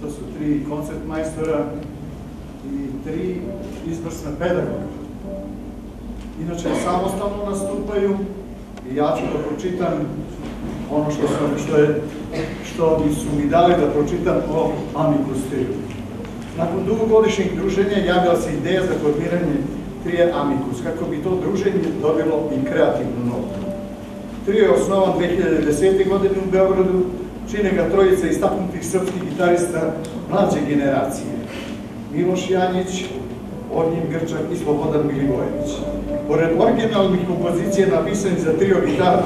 to su 3 koncertmajstora i 3 izvrsna pedagoga. Inače, samostalno nastupaju i ja ću da pročitam ono što su mi dali da pročitam o Amicus Trio. Nakon dugogodišnjeg druženja javila se ideja za formiranje trija Amicus, kako bi to druženje dobilo i kreativnu notu. Trio je osnovan 2010. godine u Beogradu, čine ga trojica istaknutih srpskih gitarista mlađe generacije. Miloš Janjić, Ognjen Grčak i Slobodan Milivojević. Pored originalnih kompozicija napisanih za trio gitara,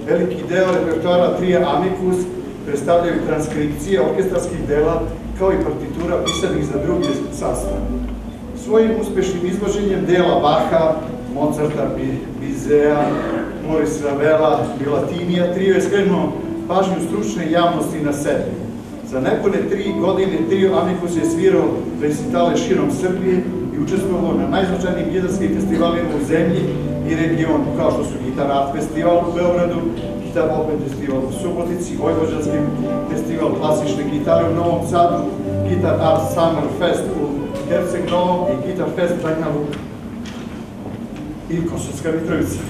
veliki deo repertoara trija Amicus predstavljaju transkripcije orkestarskih dela kao i partitura pisanih za drugi sastav. Svojim uspešnim izvođenjem dela Baha, Mozarta, Bizea, Maurice Ravela, Bilatinija, trio je skrenuo pažnju stručne javnosti na sebe. Za nepune 3 godine trio Amicus je svirao recitale širom Srbije i učestvovao na najznačajnijim gitarskim festivalima u zemlji i regionu, kao što su Guitar Art festival u Beogradu, Guitar Open festival u Subotici, Vojvođanski festival klasične gitare u Novom Sadu, Guitar Art Summer Fest u Herceg Novom i Guitar Fest Banja Luka i Kosovska Mitrovica.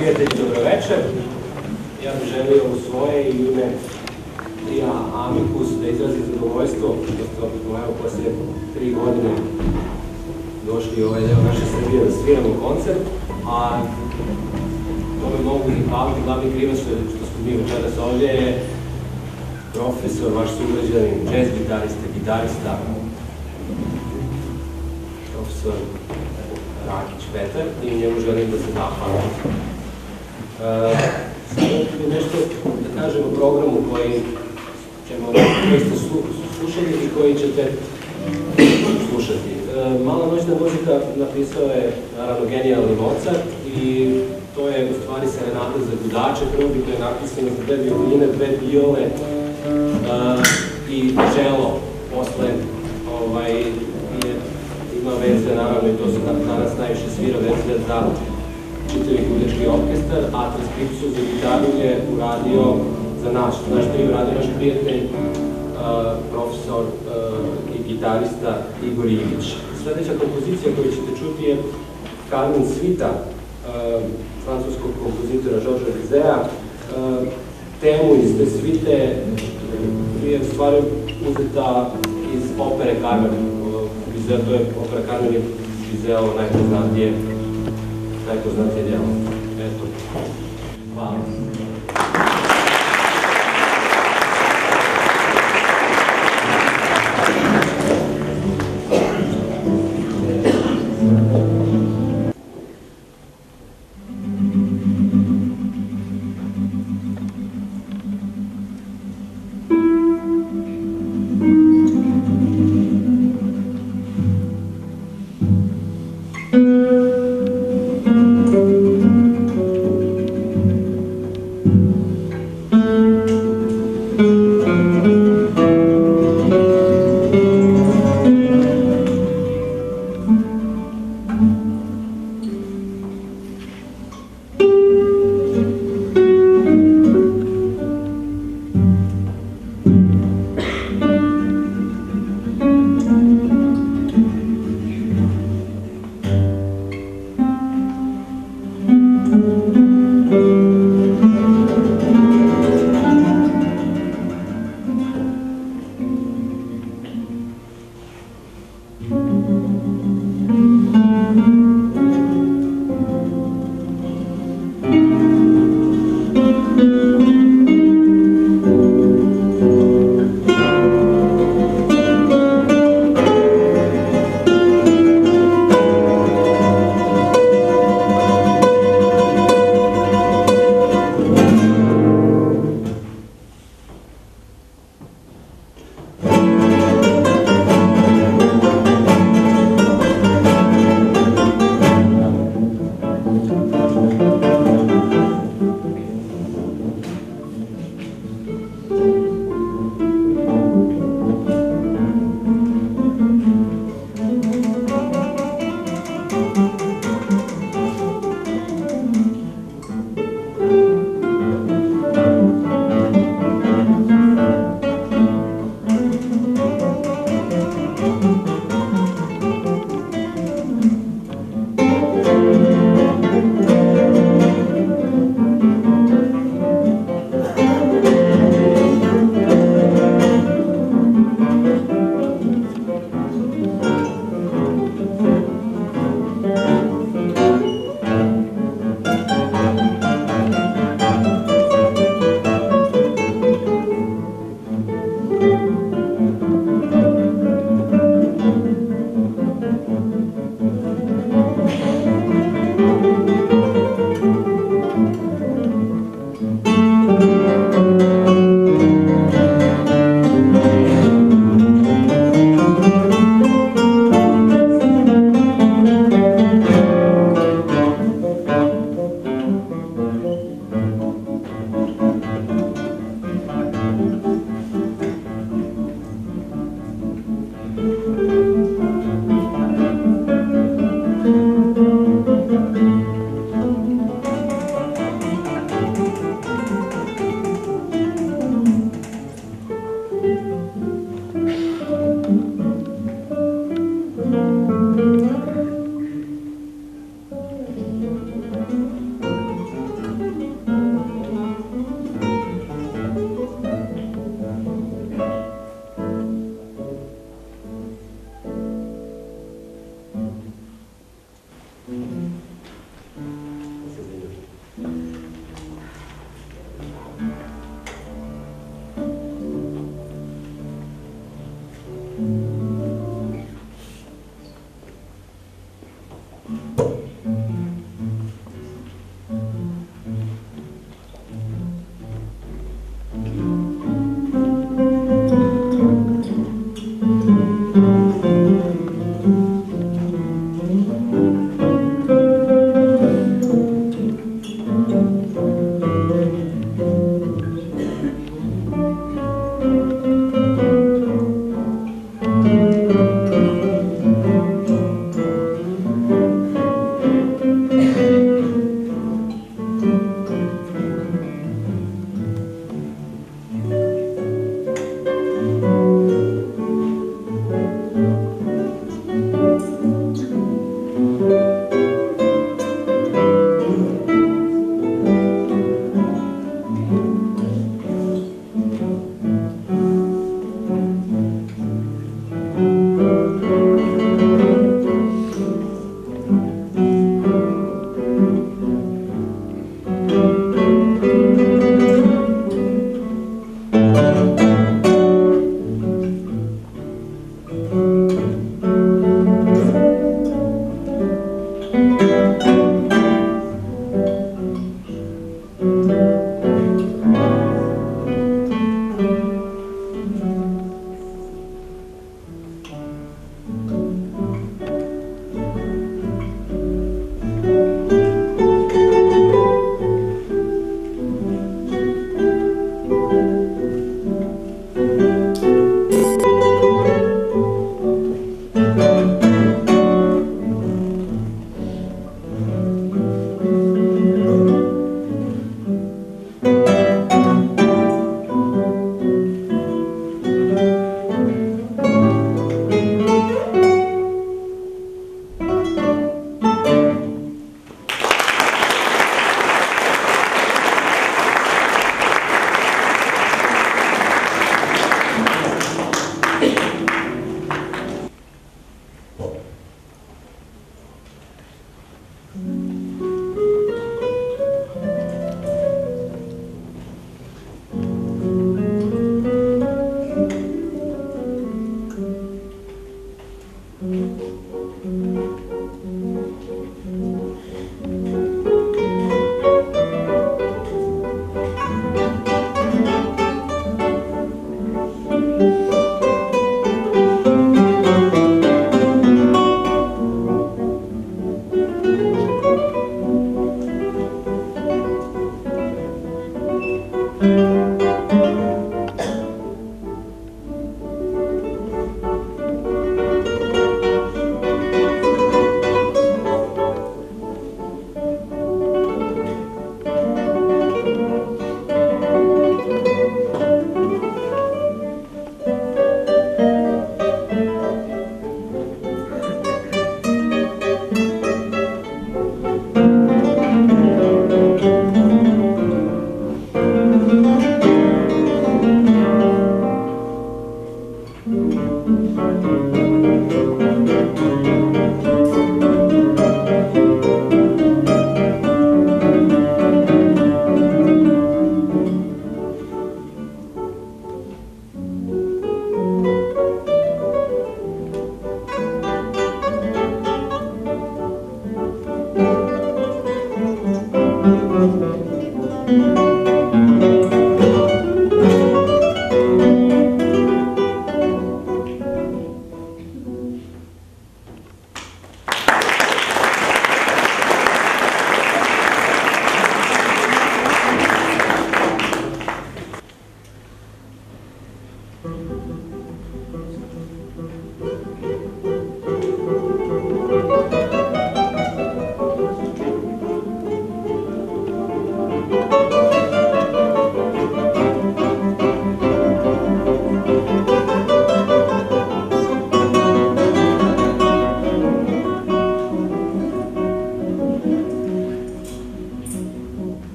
prijatelji, dobroveče. Ja bih želio u svoje i ime Tria Amicus da izrazim zadovoljstvo što smo posle 3 godine došli u ovaj deo naše Srbije da sviramo koncert, a tome mogu zahvaliti glavni krivac što smo mi večeras ovdje je profesor, vaš sugrađanin, jazz gitarista, profesor Rakić Petar, i njemu želim da se zahvalim. Sada bih nešto da kažem o programu koji ste slušali i koji ćete slušati. Mala noćna muzika napisao je, naravno, genijalni Mozart i to je u stvari serenada za gudače. Prvo bi to je napisano za 2 violine, 2 viole i čelo. Posle ima verzija, naravno, i to se danas najviše svira verzija za čitavi gudački orkestar, a transkripciju za gitaru je uradio za naš prijatelj, profesor i gitarista Igor Ivić. Sledeća kompozicija koju ćete čuti je Carmen Svita, francuskog kompozitora Georgesa Bizeta. Temu iz te svite je u stvari uzeta iz opere Carmen. To je opera Carmen je Bizetovo najpoznatije djelo. Eto, hvala.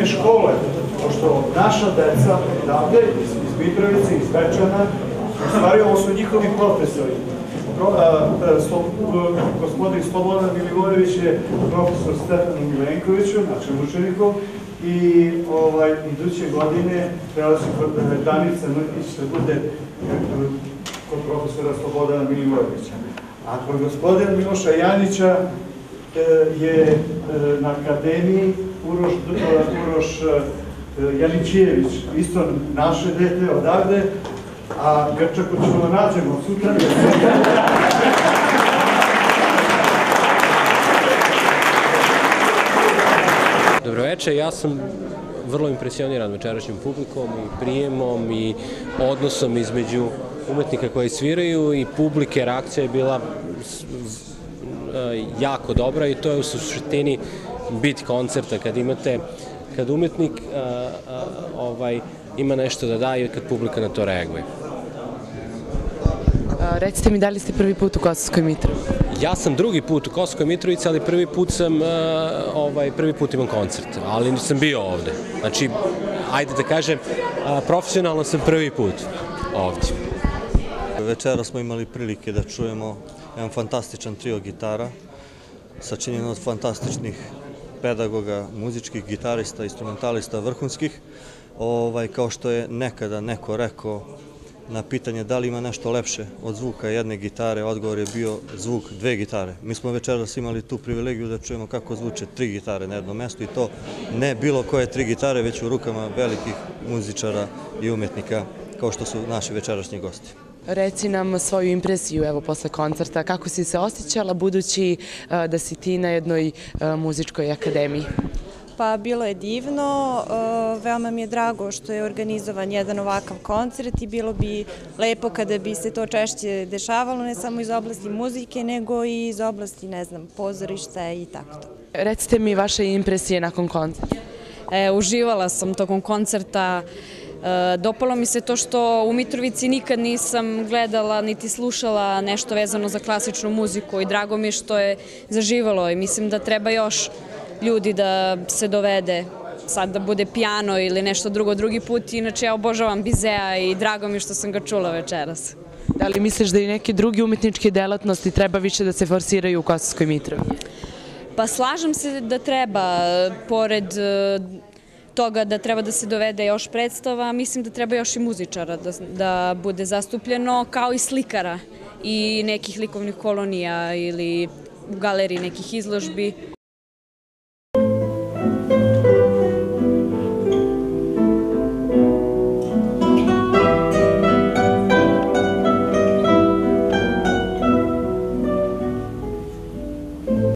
škole, pošto naša deca odavde, iz Mitrovice, iz Bečana, u stvari ovo su njihovi profesori. Gospodin Slobodan Milivojević je profesor Stefanu Milenkoviću, našem učeniku, i iduće godine prelazi kod Danica Mrkić da bude kod profesora Slobodana Milivojevića. A kod gospodina Miloša Janića je na akademiji Uroš Janićijević, isto naše dete odavde, a Grčaku ćemo da nađemo sutra. Dobroveče, ja sam vrlo impresioniran večerašnjim publikom i prijemom i odnosom između umetnika koji sviraju i publike. Reakcija je bila jako dobra i to je u suštini bit koncerta, kad umetnik ima nešto da daje i kad publika na to reaguje. Recite mi, da li ste prvi put u Kosovskoj Mitrovici? Ja sam drugi put u Kosovskoj Mitrovici, ali prvi put imam koncert, ali nisam bio ovde. Znači, ajde da kažem, profesionalno sam prvi put ovde. Večera smo imali prilike da čujemo jedan fantastičan trio gitara, sačinjen od fantastičnih pedagoga, muzičkih gitarista, instrumentalista vrhunskih. Kao što je nekada neko rekao na pitanje da li ima nešto lepše od zvuka jedne gitare, odgovor je bio zvuk dve gitare. Mi smo večeras imali tu privilegiju da čujemo kako zvuče tri gitare na jednom mestu i to ne bilo koje tri gitare, već u rukama velikih muzičara i umetnika kao što su naši večerašnji gosti. Reci nam svoju impresiju, evo, posle koncerta, kako si se osjećala budući da si ti na jednoj muzičkoj akademiji? Pa bilo je divno, veoma mi je drago što je organizovan jedan ovakav koncert i bilo bi lepo kada bi se to češće dešavalo, ne samo iz oblasti muzike, nego i iz oblasti, ne znam, pozorišta i tako to. Recite mi vaše impresije nakon koncerta. Uživala sam tokom koncerta. Dopalo mi se to što u Mitrovici nikad nisam gledala niti slušala nešto vezano za klasičnu muziku i drago mi je što je zaživalo i mislim da treba još ljudi da se dovede, sad da bude pijano ili nešto drugo drugi put, inače ja obožavam Bizea i drago mi je što sam ga čula večeras. Da li misliš da i neke druge umetničke delatnosti treba više da se forsiraju u Kosovskoj Mitrovici? Pa slažem se da treba, pored toga da treba da se dovede još predstava, mislim da treba još i muzičara da bude zastupljeno, kao i slikara i nekih likovnih kolonija ili u galeriji nekih izložbi.